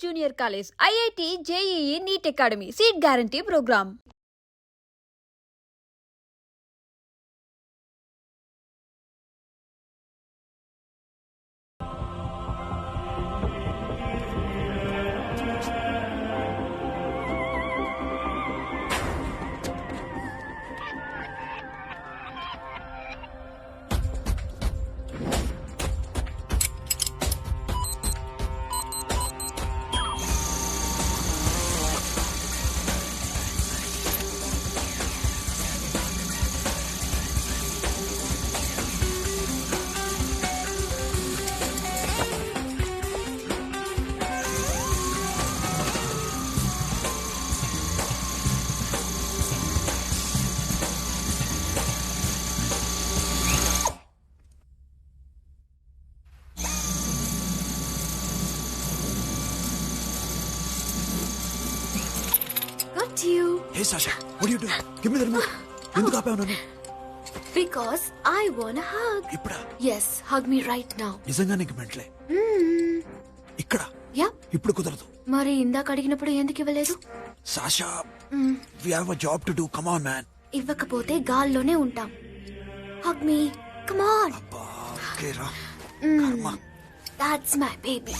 Junior College, IIT, JEE, NEET Academy, Seat Guarantee Program. You Hey Sasha, what are you doing? Give me the remote. ఎందుకు ఆపావు నన్ను? because I want a hug. ఇప్పుడా? Yes, hug me right now. నిజంగా నీకు మెంటలే? ఇక్కడ? Yeah. ఇప్పుడు కుదరదు. మరి ఇందాక అడిగినప్పుడు ఎందుకు ఇవ్వలేదు? Sasha, we have a job to do. Come on, man. ఇవ్వకపోతే గాల్లోనే ఉంటాం. Hug me. Come on. అబ్బా, okay రా. కర్మ. That's my baby.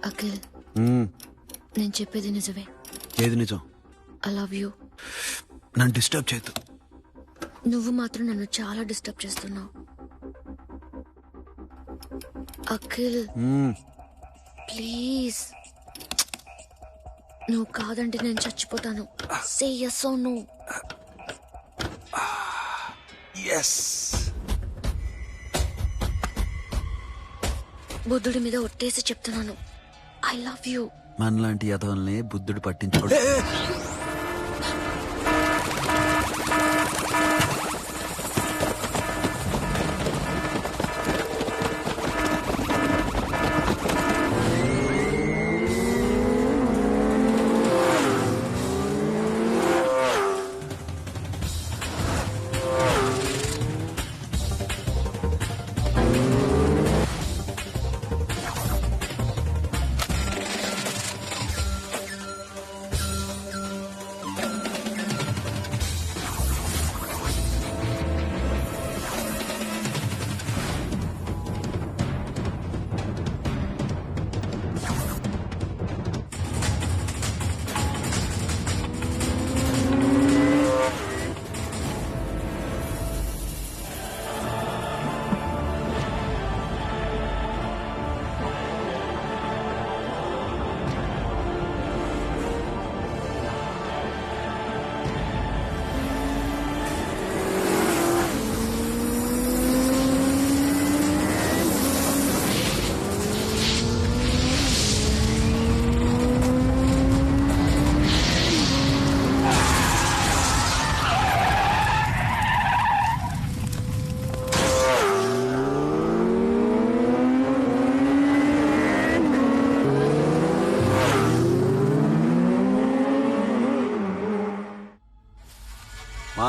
అఖిల్, నేను చెప్పేది నిజమే. ఏది నిజం? I love you. నన్ను డిస్టర్బ్ చేయొద్దు. నువ్వు మాత్రం నన్ను చాలా డిస్టర్బ్ చేస్తున్నావు. అఖిల్ ప్లీజ్, నువ్వు కాదంటే నేను చచ్చిపోతాను. సే yes or no. Yes. బుద్ధుడి మీద ఒట్టేసి చెప్తున్నాను. I love you. మనలాంటి యదవల్ని బుద్ధుడు పట్టించుకోడు.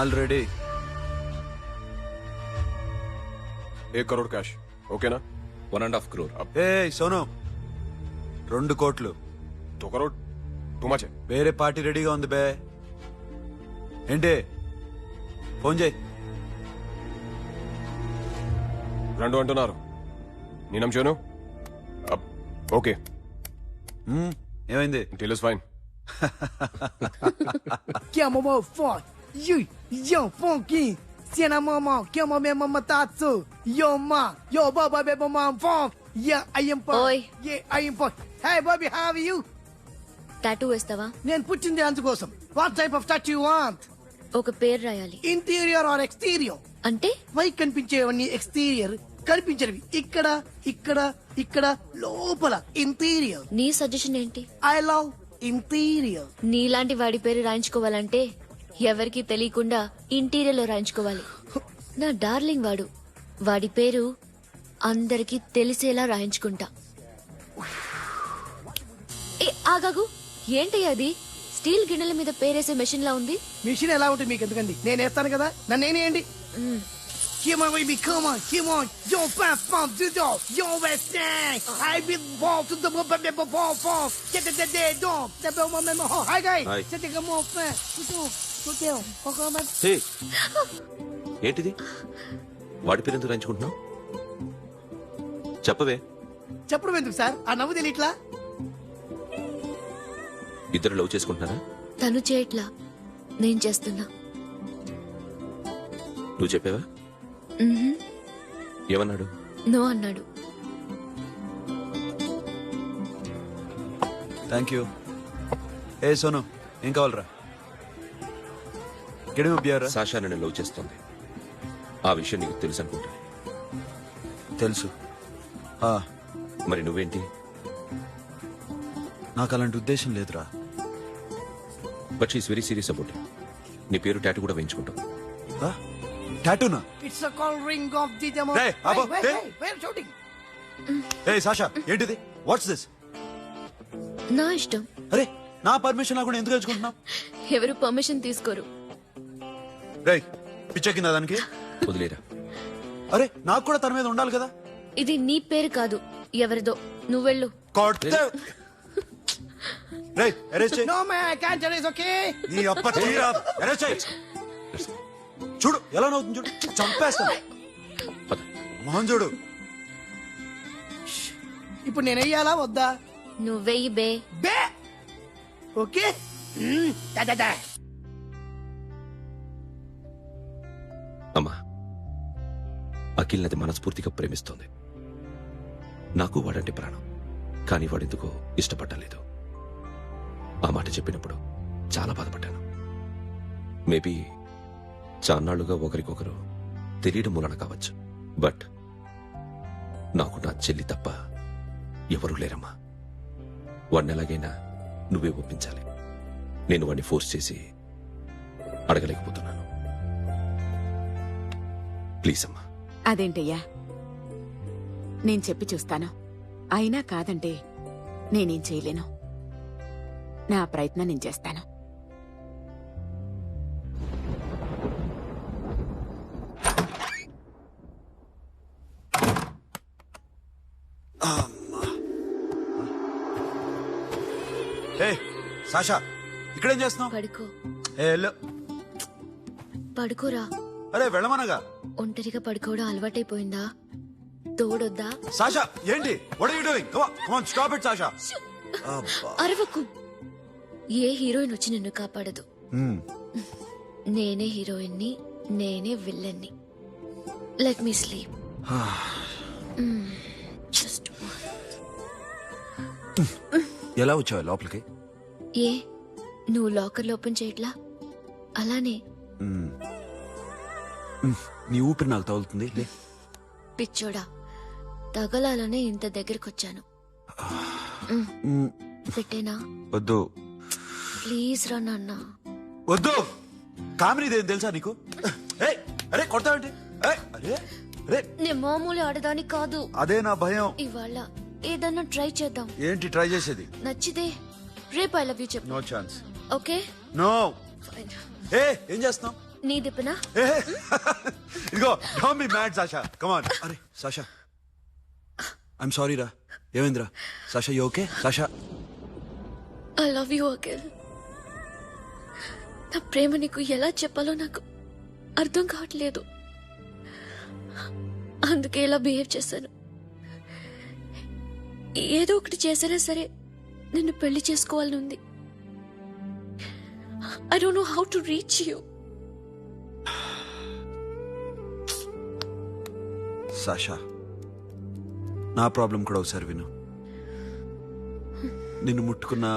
Already 1 crore cash. ఓకేనా? 1.5 crore. ఏ సోను, 2 కోట్లు. 2 crore టూ మచ్. వేరే పార్టీ రెడీగా ఉంది బే. ఏంటి? ఫోన్ చేయి. 2 అంటున్నారు. నేనం చేయను. ఓకే, ఏమైంది? Deal is fine. Que mamão forte, yo funky, cena mamão, que a mamãe mamataço, yo ma, yo baba beba mam funk, yeah I am punk, Oi. yeah I am punk. Hey Bobby, how are you? Tattoo వేస్తావా? నేను పుట్టింది అందుకోసం. What type of tattoo you want? ఒక పేరు రాయాలి. Interior or exterior? అంటే పై కనిపించేవన్నీ exterior, కనిపించనివి ఇక్కడ ఇక్కడ ఇక్కడ లోపల ఇంటీరియర్. నీ సజెషన్ ఏంటి? I love interior. నీలాంటి వాడి పేరు రాయించుకోవాలంటే ఎవరికి తెలియకుండా ఇంటీరియర్ లో రాయించుకోవాలి. నా డార్లింగ్ వాడు. వాడి పేరు అందరికి తెలిసేలా రాయించుకుంటా. ఏ ఆగాగు, ఏంటి అది? స్టీల్ గిన్నెల మీద పేరేసే మెషిన్ లా ఉంది. మిషన్ ఎలా ఉంటుంది మీకు ఎందుకండి? నేను వేస్తాను కదా, నన్ను నేనేయండి. Come on, baby, come on, come on. Yo, fam, do do. Yo, Western. I will walk to the ball. Get the dog. The bell, my. Hi, guys. Hi. Set the more fan. Go. Come on. హే, ఏంటిది? వాడి పేరు ఎందుకు రాయించుకుంటున్నావు? చెప్పవే. చెప్పడం ఎందుకు sir? ఆ నవ్వు తెలియట్లా? ఇద్దరు లవ్ చేసుకుంటున్నారా? తను చేయట్లా, నేను చేస్తున్నా. నువ్వు చెప్పావా? ఏమన్నాడు? నో అన్నాడు. Thank you. ఏ సోను, ఏం కావాలరా? గిడమ బియారా? సాషా నన్ను లవ్ చేస్తోంది. ఆ విషయం నీకు తెలుసు అనుకుంటా. తెలుసు. మరి నువ్వేంటి? నాకు అలాంటి ఉద్దేశం లేదురా. But she's very serious about it. నీ పేరు టాటూ కూడా వేయించుకుంటావు. టాటూనా? It's a call ring of the demo. Hey, Abo, hey. Where shooting? ఏ సాషా, ఏంటిది? What's this? నా ఇష్టం. అరే, నా పర్మిషన్ లేకుండా ఎందుకు ఎంచుకుంటున్నావు? ఎవరు పర్మిషన్ తీసుకోరు. రే, పిచ్చెక్కిందా దానికి? వదిలేరా. అరే, నాకు కూడా తన మీద ఉండాలి కదా. ఇది నీ పేరు కాదు, ఎవరిదో. నువ్వెళ్ళు. కొడితే రేయ్, అరెస్ట్ చేయి. No, man, I can't tell. It's okay. నీ అప్ప తీరా. అరెస్ట్ చేయి. చూడు ఎలా నవ్వుతుంది, చూడు. చంపేస్తాను. పద. మోహన్ చూడు. ఇప్పుడు నేను వెయ్యాలా వద్దా? నువ్వెయ్యి బే. బే ఓకే. Da. అమ్మా, అఖిల్ నది మనస్ఫూర్తిగా ప్రేమిస్తోంది. నాకు వాడంటే ప్రాణం. కానీ వాడెందుకో ఇష్టపడలేదు. ఆ మాట చెప్పినప్పుడు చాలా బాధపడ్డాను. మేబీ చాన్నాళ్లుగా ఒకరికొకరు తెలియడం మూలన కావచ్చు. బట్ నాకు నా చెల్లి తప్ప ఎవరూ లేరమ్మా. వాడిని ఎలాగైనా నువ్వే ఒప్పించాలి. నేను వాడిని ఫోర్స్ చేసి అడగలేకపోతున్నాను. ప్లీజ్ అమ్మా. అదేంటయ్యా, నేను చెప్పి చూస్తాను. అయినా కాదంటే నేనేం చేయలేను. నా ప్రయత్నం నేను చేస్తాను. ఏ సాషా, ఇక్కడేం చేస్తున్నావు? పడుకో. ఏ వెళ్ళు. పడుకోరా. అరే వెళ్ళమనగా. ఒంటరిగా పడుకోవడం అలవాటైపోయిందా? తోడొద్దా? సాషా, ఏంటి? What are you doing? Come on, stop it Sasha. అరవకు. ఏ హీరోయిన్ వచ్చి నిన్ను కాపాడదు. నేనే హీరోయిన్ని, నేనే విల్లన్ని. Let me sleep. జస్ట్ ఎలా వచ్చావు లోపలికి? ఏ నువ్వు లాకర్ ఓపెన్ చేయట్లా? అలానే. నీ ఊపిరి నాకు తగులుతుంది. లే. పిచ్చోడా, తగలాలనే ఇంత దగ్గరకొచ్చాను. పెట్టేనా? వద్దు. ప్లీజ్ రా నాన్న. వద్దు. కామినీదేం తెలుసా నీకు? ఏయ్, అరే కొడతావేంటి? ఏయ్, అరే అరే, నేను మామూలు ఆడదాని కాదు. అదే నా భయం. ఇవాళ ఏదన్నా ట్రై చేద్దాం. ఏంటి ట్రై చేసేది? నచ్చితే రేపు ఐ లవ్ యూ చెప్పు. No chance. ఓకే. నో. ఏ ఏం చేస్తున్నావు? నీ దిప్పునా? ఇదిగో, don't be mad Sasha. Come on. అరే సాషా, ఐఎమ్ సారీ రా. ఏమైందిరా? Sasha, you okay? Sasha, I love you Akhil. నా ప్రేమ నీకు ఎలా చెప్పాలో నాకు అర్థం కావట్లేదు. అందుకే ఇలా బిహేవ్ చేశాను. ఏదో ఒకటి చేసినా సరే నిన్ను పెళ్లి చేసుకోవాలని ఉంది. I don't know how to reach you. Sasha, నా ప్రాబ్లం కూడా ఒకసారి విను. నిన్ను ముట్టుకున్నా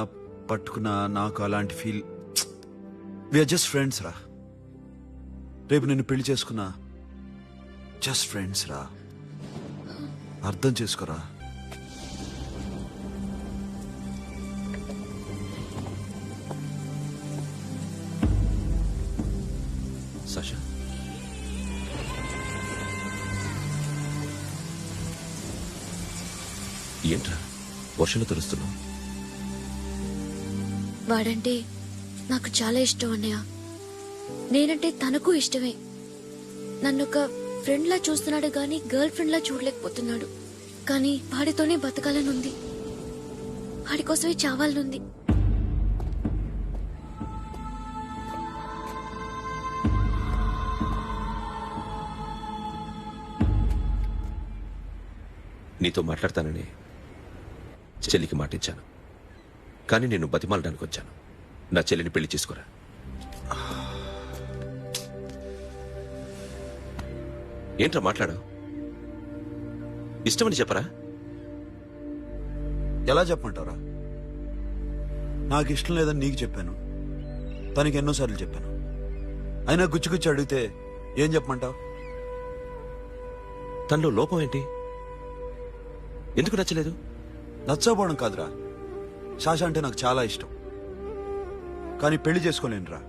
పట్టుకున్నా నాకు అలాంటి ఫీల్. వీఆర్ జస్ట్ ఫ్రెండ్స్ రా. రేపు నిన్ను పెళ్లి చేసుకున్నా జస్ట్ ఫ్రెండ్స్ రా. అర్థం చేసుకోరా. సాషా, ఏంట్రా వర్షంలో తెలుస్తున్నావు? వాడంటే నాకు చాలా ఇష్టం అన్నయ్య. నేనంటే తనకు ఇష్టమే. నన్ను ఒక ఫ్రెండ్ లా చూస్తున్నాడు గాని గర్ల్ ఫ్రెండ్ లా చూడలేకపోతున్నాడు. కానీ వాడితోనే బతకాలనుంది, వాడి కోసమే చావాలనుంది. నీతో మాట్లాడతానని చెల్లికి మాటిచ్చాను, కానీ నేను బతిమాలడానికి వచ్చాను. నా చెల్లిని పెళ్లి చేసుకోరా. ఏంట్రా మాట్లాడావు? ఇష్టమని చెప్పరా? ఎలా చెప్పమంటారా? నాకు ఇష్టం లేదని నీకు చెప్పాను, తనకి ఎన్నోసార్లు చెప్పాను. అయినా గుచ్చి అడిగితే ఏం చెప్పమంటావు? తనలో లోపం ఏంటి? ఎందుకు నచ్చలేదు? నచ్చకపోవడం కాదురా, శాష అంటే నాకు చాలా ఇష్టం, కానీ పెళ్లి చేసుకోలేనురా.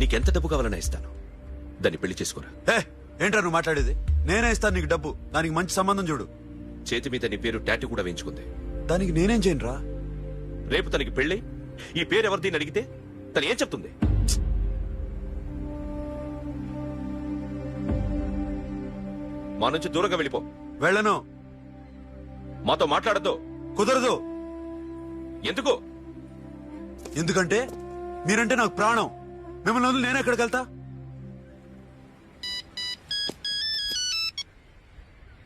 నీకెంత డబ్బు కావాలన్నా ఇస్తాను, దాన్ని పెళ్లి చేసుకోరా. ఏ ఏంట్రా నువ్వు మాట్లాడేది? నేనే ఇస్తాను నీకు డబ్బు, దానికి మంచి సంబంధం చూడు. చేతి మీద నీ పేరు టాటూ కూడా వేయించుకుంది. దానికి నేనేం చేయనురా? రేపు తనకి పెళ్ళి ఈ పేరు ఎవరిది అని అడిగితే తను ఏం చెప్తుంది? మా నుంచి దూరంగా వెళ్ళిపో. వెళ్ళను. మాతో మాట్లాడద్దు. కుదరదు. ఎందుకు? ఎందుకంటే మీరంటే నాకు ప్రాణం. మిమ్మల్ని వదిలి నేను ఎక్కడికి వెళ్తా?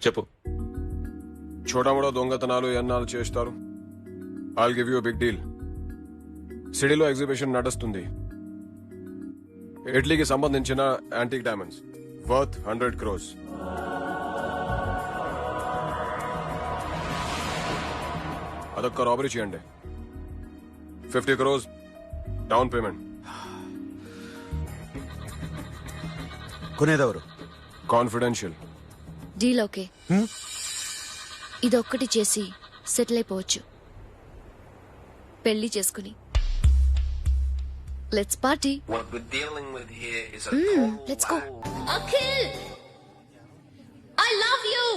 చెప్పు. చోటమోటో దొంగతనాలు ఎన్నాళ్ళు చేస్తారు? I'll give you big deal. సిటీలో ఎగ్జిబిషన్ నడుస్తుంది. ఇటలీకి సంబంధించిన యాంటిక్ డైమండ్స్ వర్త్ 100 crores. అదొక్క రాబరీ చేయండి. 50 crores డౌన్ పేమెంట్. కొనేదెవరు? కాన్ఫిడెన్షియల్. Deal okay. ఇదొక్కటి చేసి సెటిల్ అయిపోవచ్చు. పెళ్లి చేసుకుని let's party. What we're dealing with here is a total let's go. wild Akhil, I love you.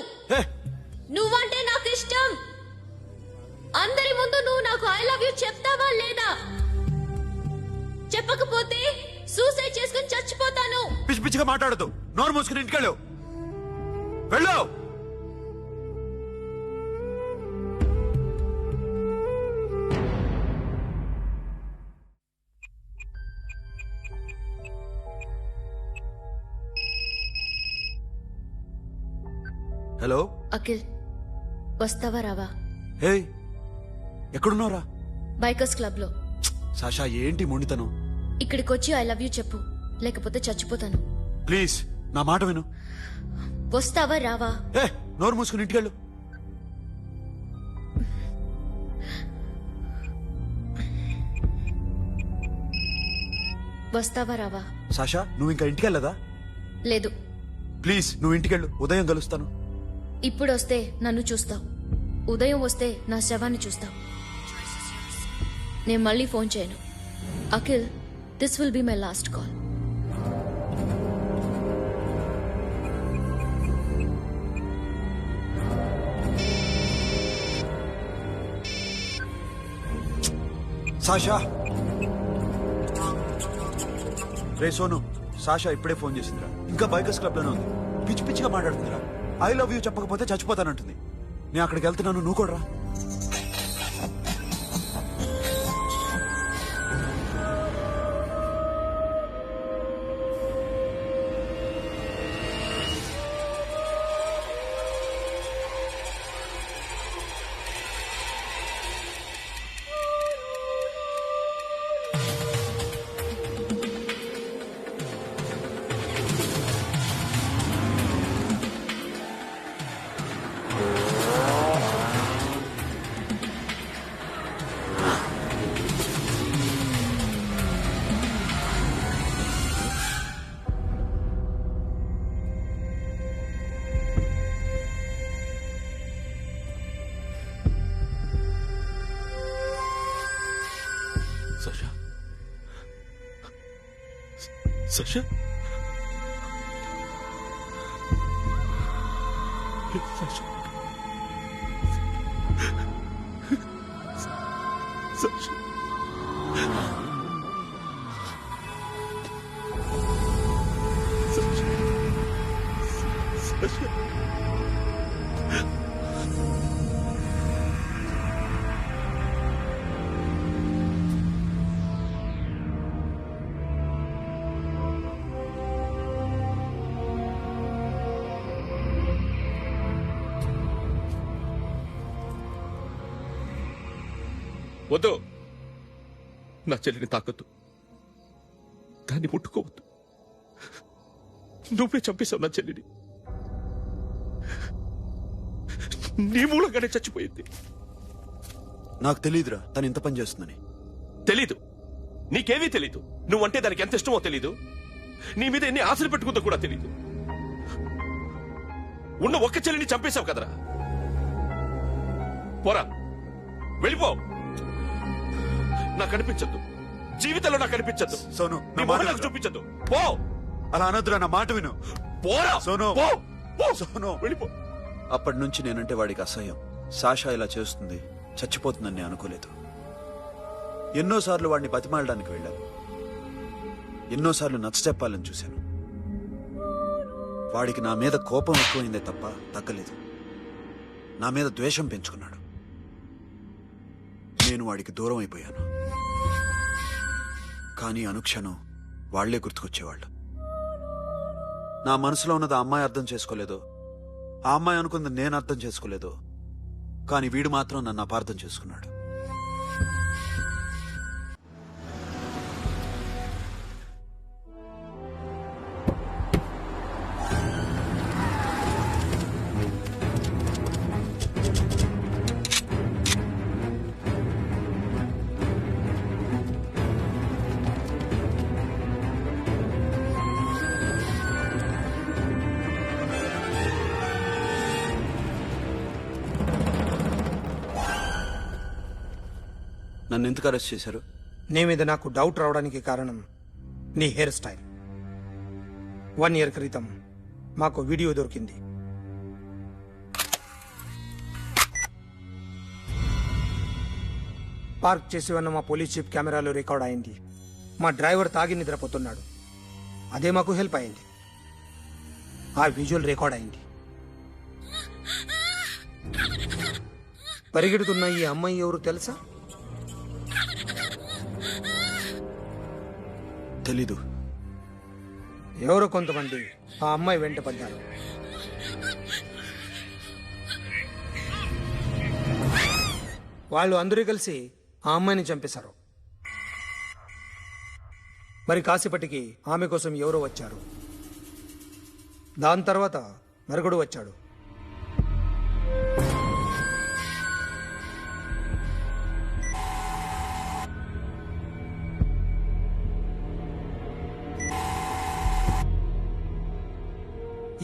నువ్వంటే నాకు ఇష్టం. అందరి ముందు నువ్వు నాకు ఐ లవ్ యు చెప్తావా లేదా? చెప్పకపోతే సూసైడ్ చేసుకుని చచ్చిపోతాను. పిచ్చి పిచ్చిగా మాట్లాడదు. నోరు మూసుకుని ఇంటికెళ్ళు. వెళ్ళు. హలో అఖిల్, వస్తావా రావా? హే, ఎక్కడున్నావురా? బైకర్స్ క్లబ్ లో. సాషా ఏంటి మొండితనం? ఇక్కడికి వచ్చి ఐ లవ్ యూ చెప్పు, లేకపోతే చచ్చిపోతాను. ప్లీజ్ నా మాట విను. వస్తావా రావా? ఏ నోరు మూసుకుని ఇంటికెళ్ళు. వస్తావా రావా? సాషా నువ్వు ఇంకా ఇంటికెళ్ళదా? లేదు. ప్లీజ్ నువ్వు ఇంటికెళ్ళు, ఉదయం కలుస్తాను. ఇప్పుడు వస్తే నన్ను చూస్తావు, ఉదయం వస్తే నా శవాన్ని చూస్తావు. నేను మళ్ళీ ఫోన్ చేయను. Akhil, this will be my last call. Sasha, ray Sonu, Sasha ఇప్పుడే ఫోన్ చేసిందిరా. ఇంకా బైకర్స్ క్లబ్ లోనే ఉంది. పిచ్చి పిచ్చిగా మాట్లాడుతుందిరా. ఐ లవ్ యూ చెప్పకపోతే చచ్చిపోతానంటుంది. నేను అక్కడికి వెళ్తున్నాను, నువ్వు కూడా రా. Sasha? Sasha? Sasha? Sasha? వద్దు, నా చెల్లిని తాకొద్దు, దాన్ని ముట్టుకోవద్దు. నువ్వే చంపేశావు నా చెల్లిని. నీ మూలంగానే చచ్చిపోయింది. నాకు తెలియదురా తను ఇంత పని చేస్తుందని. తెలీదు, నీకేమీ తెలీదు. నువ్వంటే దానికి ఎంత ఇష్టమో తెలీదు, నీ మీద ఎన్ని ఆశలు పెట్టుకుందో కూడా తెలీదు. ఉన్న ఒక్క చెల్లిని చంపేశావు కదరా. పోరా, వెళ్ళిపో. నాకు కనిపించద్దు, జీవితంలో నాకు కనిపించద్దు. సోను, నీ నా మొహం మాట నాకు వినరా? చూపించద్దు. పో. అలా అనొద్దురా, నా మాట విను. పోరా సోను. పో. పో. సోను. వెళ్ళిపో. అప్పటి నుంచి నేనంటే వాడికి అసహ్యం. సాషా ఇలా చేస్తుంది, చచ్చిపోతుందని నేను అనుకోలేదు. ఎన్నోసార్లు వాడిని బతిమాలడానికి వెళ్ళాను, ఎన్నోసార్లు నచ్చచెప్పాలని చూశాను. వాడికి నా మీద కోపం ఎక్కువైందే తప్ప తగ్గలేదు. నా మీద ద్వేషం పెంచుకున్నాడు. నేను వాడికి దూరం అయిపోయాను. కానీ అనుక్షణం వాళ్లే గుర్తుకొచ్చేవాళ్ళు. నా మనసులో ఉన్నది ఆ అమ్మాయి అర్థం చేసుకోలేదో, ఆ అమ్మాయి అనుకుంది నేను అర్థం చేసుకోలేదో, కానీ వీడు మాత్రం నన్ను అపార్థం చేసుకున్నాడు. నన్ను ఎందుకు అరెస్ట్ చేశారు? నీ మీద నాకు డౌట్ రావడానికి కారణం నీ హెయిర్ స్టైల్. 1 year క్రితం మాకు వీడియో దొరికింది. పార్క్ చేసి ఉన్న మా పోలీస్ జీప్ కెమెరాలో రికార్డ్ అయింది. మా డ్రైవర్ తాగి నిద్రపోతున్నాడు. అదే మాకు హెల్ప్ అయింది. ఆ విజువల్ రికార్డ్ అయింది. పరిగెడుతున్న ఈ అమ్మాయి ఎవరు తెలుసా? తెలీదు. ఎవరో కొంతమంది ఆ అమ్మాయి వెంట పడ్డారు. వాళ్ళు అందరూ కలిసి ఆ అమ్మాయిని చంపేశారు. మరి కాసేపటికి ఆమె కోసం ఎవరో వచ్చారు. దాని తర్వాత మరొకడు వచ్చాడు.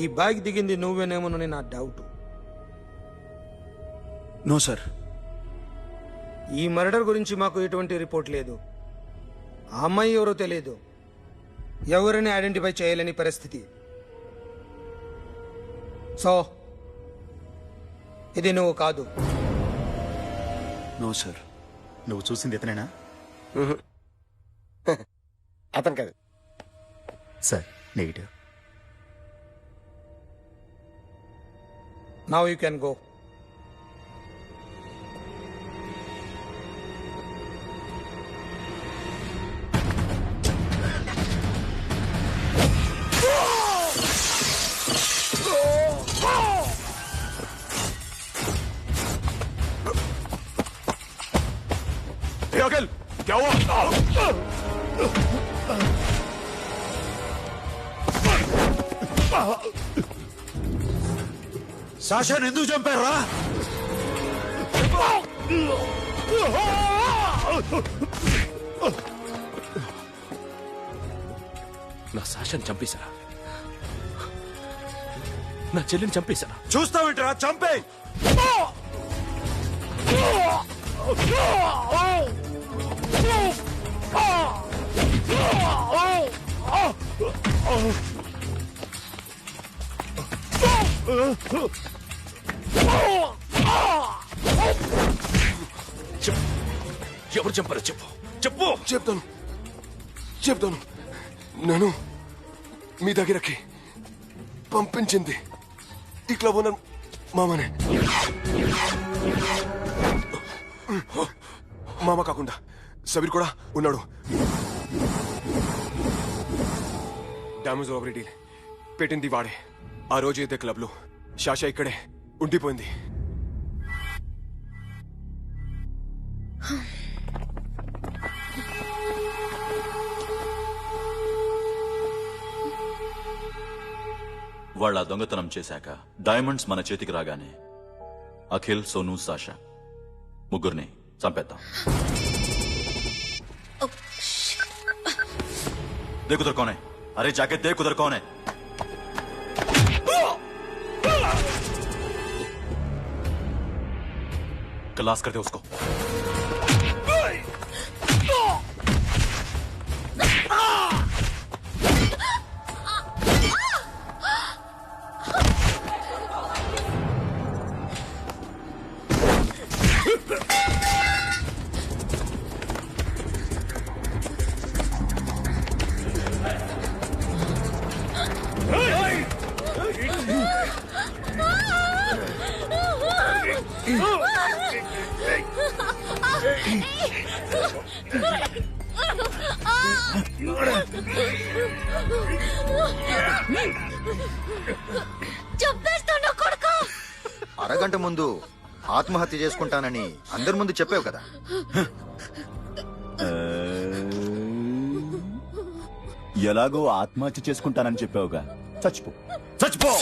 ఈ బ్యాగ్ దిగింది నువ్వేనేమోనని నా డౌట్. No sir. ఈ మర్డర్ గురించి మాకు ఎటువంటి రిపోర్ట్ లేదు. ఆ అమ్మాయి ఎవరో తెలియదు. ఎవరిని ఐడెంటిఫై చేయలేని పరిస్థితి. సో ఇది నువ్వు కాదు. No sir. నువ్వు చూసింది ఇతనేనా? అతను కాదు sir. Negative. Now you can go. क्या हुआ? సాషాని ఎందుకు చంపారా? నా సాషాని చంపేశారా? నా చెల్లిని చంపేశారా? చూస్తావేంట్రా? చంపే. ఎవరు చంపారో చెప్పు చెప్పు. చెప్తాను నేను మీ దగ్గరకి పంపించింది ఈ క్లబ్ ఓనర్ మామనే. మామ కాకుండా సబీర్ కూడా ఉన్నాడు. డ్యామేజ్ రాబరీ డీల్ పెట్టింది వాడే. ఆ రోజు ఇదే క్లబ్ లో శాష ఇక్కడే ఉండిపోయింది. వాళ్ళ దొంగతనం చేశాక డైమండ్స్ మన చేతికి రాగానే అఖిల్, సోను, సాషా ముగ్గురిని చంపేద్దాం. देख उधर कौन है? अरे जाके देख उधर कौन है? क्लास कर दे उसको. చంపేస్తాను కొడుకు. అరగంట ముందు ఆత్మహత్య చేసుకుంటానని అందరి ముందు చెప్పావు కదా. ఎలాగో ఆత్మహత్య చేసుకుంటానని చెప్పావుగా, చచ్చిపో. చచ్చిపో.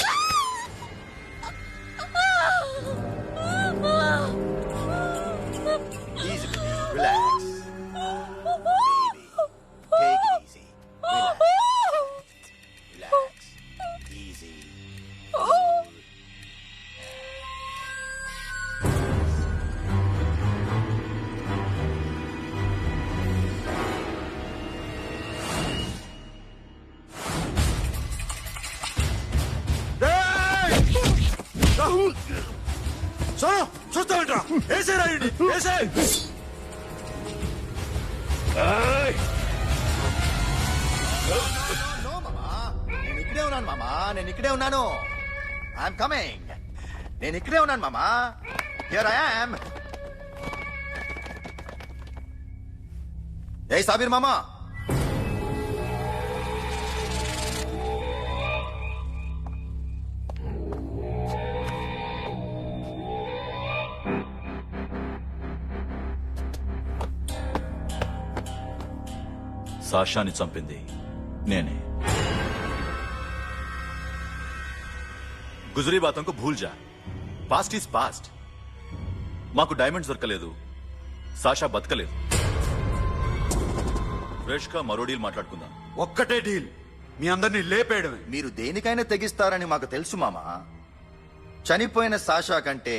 Easy, relax. Baby, take it easy. Relax. Easy. Sonu చూస్తావేంట్రా? ఏసేరా ఈడ్ని, ఏసే. నేను ఇక్కడే ఉన్నాను మామా, నేను ఇక్కడే ఉన్నాను. I'm coming. నేను ఇక్కడే ఉన్నాను మామా. Here I am. ఏ సాబీర్ మామా, సాషాని చంపింది నేనే. గుజరీ బాతంకు భూల్ జా. Past is past. మాకు డైమండ్స్ దొరకలేదు, సాషా బతకలేదు. ఫ్రెష్ గా మరో డీల్ మాట్లాడుకుందాం. ఒక్కటే డీల్, మీ అందరినీ లేపేయడమే. మీరు దేనికైనా తెగిస్తారని మాకు తెలుసు మామా. చనిపోయిన సాషా కంటే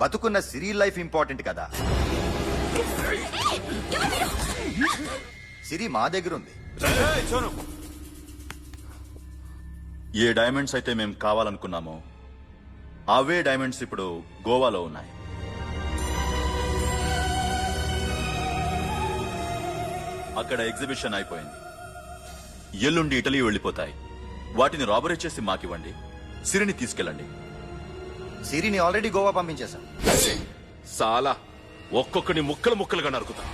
బతుకున్న సిరి లైఫ్ ఇంపార్టెంట్ కదా. సిరి మా దగ్గర ఉంది. సోను, ఏ డైమండ్స్ అయితే మేము కావాలనుకున్నామో అవే డైమండ్స్ ఇప్పుడు గోవాలో ఉన్నాయి. అక్కడ ఎగ్జిబిషన్ అయిపోయింది. ఎల్లుండి ఇటలీ వెళ్ళిపోతాయి. వాటిని రాబరీ చేసి మాకివ్వండి, సిరిని తీసుకెళ్ళండి. సిరిని ఆల్రెడీ గోవా పంపించేశాం. సాలా ఒక్కొక్కని ముక్కలు ముక్కలుగా నరుకుతా.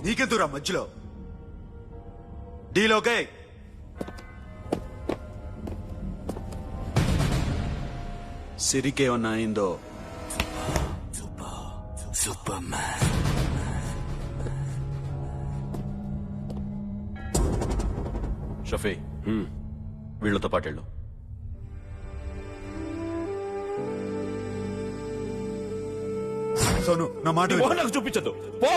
నీకెందురా మధ్యలో? Deal okay? సిరికేమన్నా అయిందో సూపర్ మ్యాన్. షఫీ, వీళ్లతో పాటెళ్ళు. సోను, నా మాట విను. నాకు చూపించదు. పో.